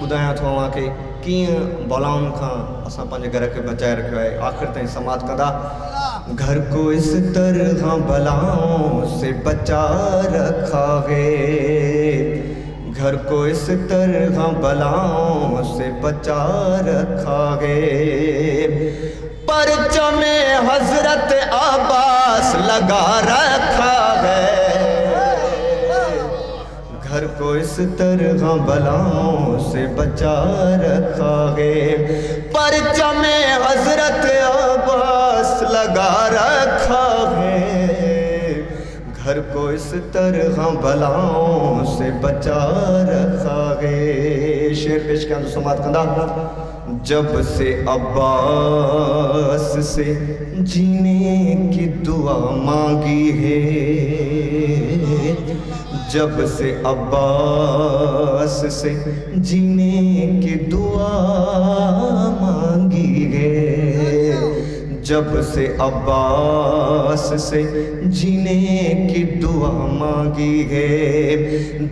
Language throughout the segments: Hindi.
ॿुधायां थो तव्हांखे कीअं बलाउनि खां असां पंहिंजे घर खे बचाए रखियो आहे आख़िर ताईं समाज कंदा घर को इस तरह बलाओं से बचा रखा है घर को इस तरह बलाओं से बचा रखा है परचम हजरत अब्बास लगा रखा है घर को इस तरह बलाओं से बचा रखा है परचम हजरत अब्बास लगा रखा है घर को इस तरह बलाओं से बचा रखा है शेर पेश किया तो समात कंदा जब से अब्बास से जीने की दुआ मांगी है जब से अब्बास से जीने की दुआ मांगी है जब से अब्बास से जीने की दुआ मांगी है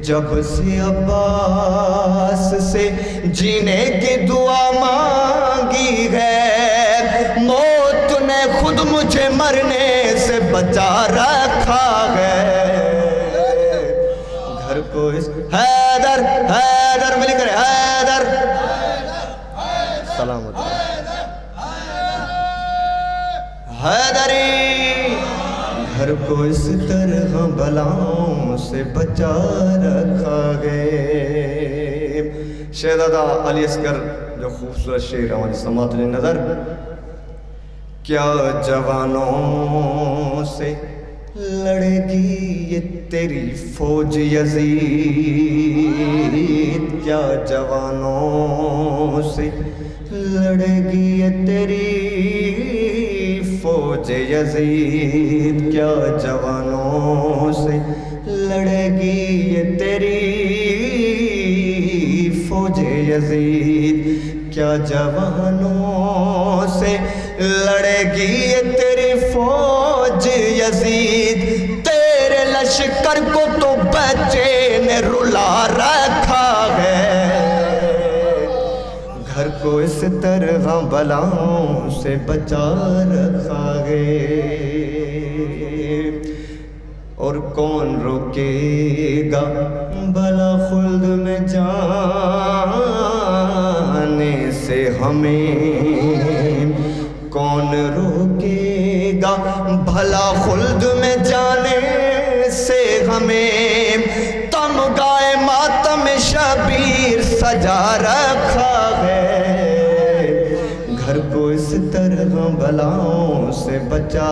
जब से अब्बास से जीने की दुआ मांगी है मौत ने खुद मुझे मरने से बचा रखा है घर को इस हैदर हैदर मिली करे हैदर सलामत हैदरी घर को इस तरह बलाओं से बचा रखा है शहजादा अली असगर जो खूबसूरत शेर हमारी समात ने नजर क्या जवानों से लड़ेगी ये तेरी फौज यजीद क्या जवानों से लड़ेगी ये तेरी फौज यजीद क्या जवानों से लड़ेगी ये तेरी फौज यजीद क्या जवानों से लड़ेगी ये तेरी फौज यजीद तेरे लश्कर को तो बच्चे ने रुला रखा है घर को इस तरह बलाओं से बचा रखा है और कौन रोकेगा भला खुल्द में जाने से हमें कौन रोकेगा भला खुल्द में जाने से हमें तमगाए मातम शबीर सजा रखा है घर को इस तरह बलाओं से बचा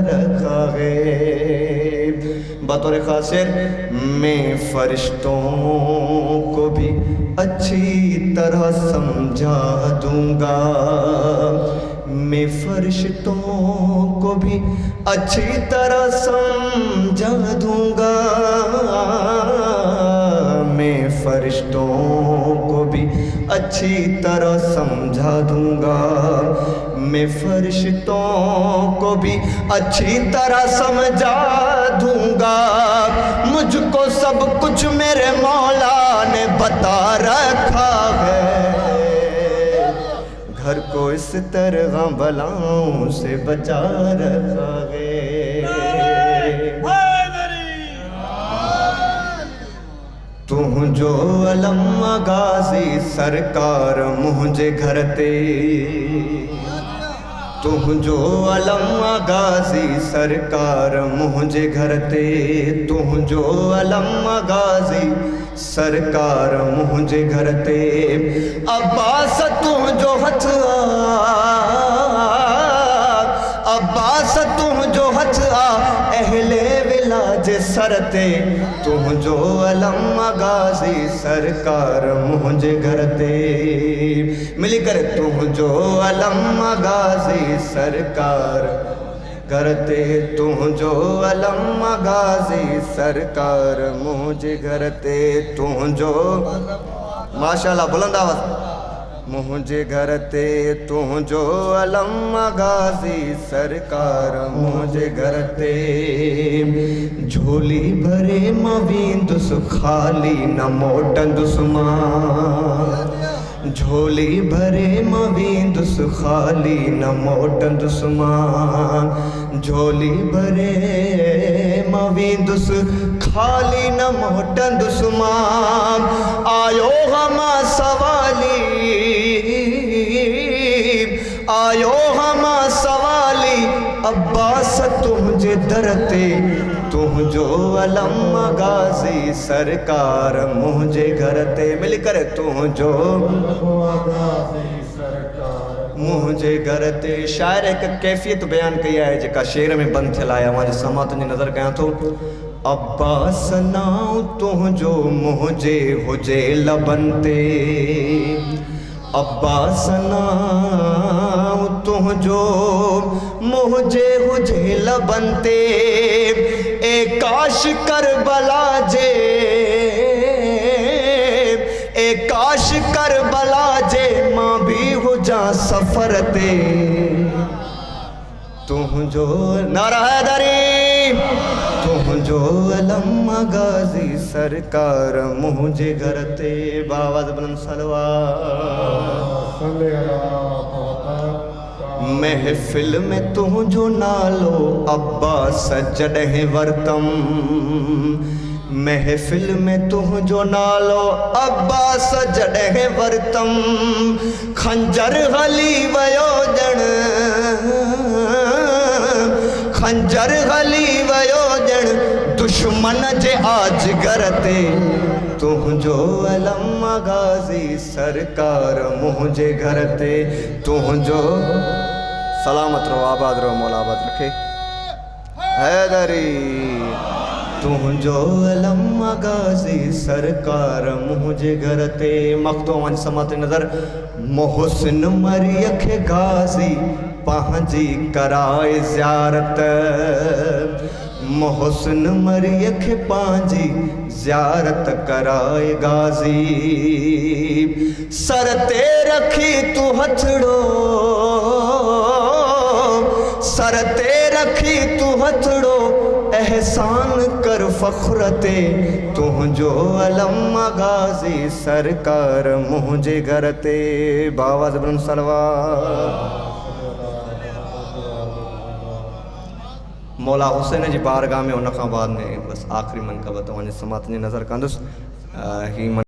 रखा है बतौर खास शेर मैं फरिश्तों को भी अच्छी तरह समझा दूंगा मैं फरिश्तों को भी अच्छी तरह समझा दूंगा मैं फरिश्तों को भी अच्छी तरह समझा दूंगा मैं फरिश्तों को भी अच्छी तरह समझा दूंगा मुझको सब कुछ मेरे मौला ने बता रखा है घर को इस तरह बलाओं से बचा रखा है तू जो अलम गाजी सरकार मुझे घर ते तू जो अलम गाजी सरकार मुझे घर ते तू जो अलम गाजी सरकार मुझे घर ते अब्बास तू जो हथ अब्बास तू जो हथ अहले विलाज सरते तू जो अलम गाजी सरकार मुझे घर ते मिली करे तू जो अलम गाजी सरकार करते तू जो अलम गाजी सरकार मुझे घर ते तू जो माशाल्लाह बुलंद आवाज मुझे घर ते तुझो अलम गाज़ी सरकार मुझे घर ते झोली भरे मवींदुस खाली न मोटंदुस मां झोली भरे मवींदुस खाली न मोटंदुस मां झोली भरे मवींदुस खाली न मोटंदुस मां आयो हमा सवाली आयो हमा सवाली अब्बास तुझे दरते तुझो अलम गाज़ी सरकार मुझे घर ते मिल कर तुझो मुझे घर ते शायर एक कैफियत बयान कई है जेका शेर में बंद थियल आहे मुझे समा तुझी नज़र कयां थो अब्बास नाउ तुझो मुझे हुजे लबन ते अब्बास नाउ तुझो मुझे हुजे लबन ते ए काश करबला जे ए काश करबला जे मां भी हुजा सफर ते तुझो नारा हैदरी तुझो अलम गाज़ी सरकार मुझे घर ते बावाज़ बुलंद सलवात महफिल में तुझो नालो अब्बास जॾहिं वरतम महफिल में तुझो नालो अब्बास जॾहिं वरतम खंजर हली वयो ॼण खंजर हली वयो ॼण दुश्मन जे आजगर ते तुझो अलम गाज़ी सरकार मुझे घर ते तुझो सलामत रहो आबाद रहो मौला आबाद रखे हैदरी तुझो अलम गाज़ी सरकार मुझे घर ते मख्तो वन समत नज़र मोहसिन मरिय खे गाज़ी पंहिंजी कराए ज़ियारत मोहसिन मरिय खे पंहिंजी ज़ियारत कराए गाज़ी सर ते रखी तू हथड़ो सर ते रखी तू हथड़ो एहसान कर फ़ख्र ते तुझो अलम गाज़ी सरकार मुझे घर ते बावाज़ बुलंद सलवात मौला हुसैन जी बारगाह में उन खां बाद में बस आख़िरी मनक़ब तव्हांजे समात जी नज़र कंदुसि ही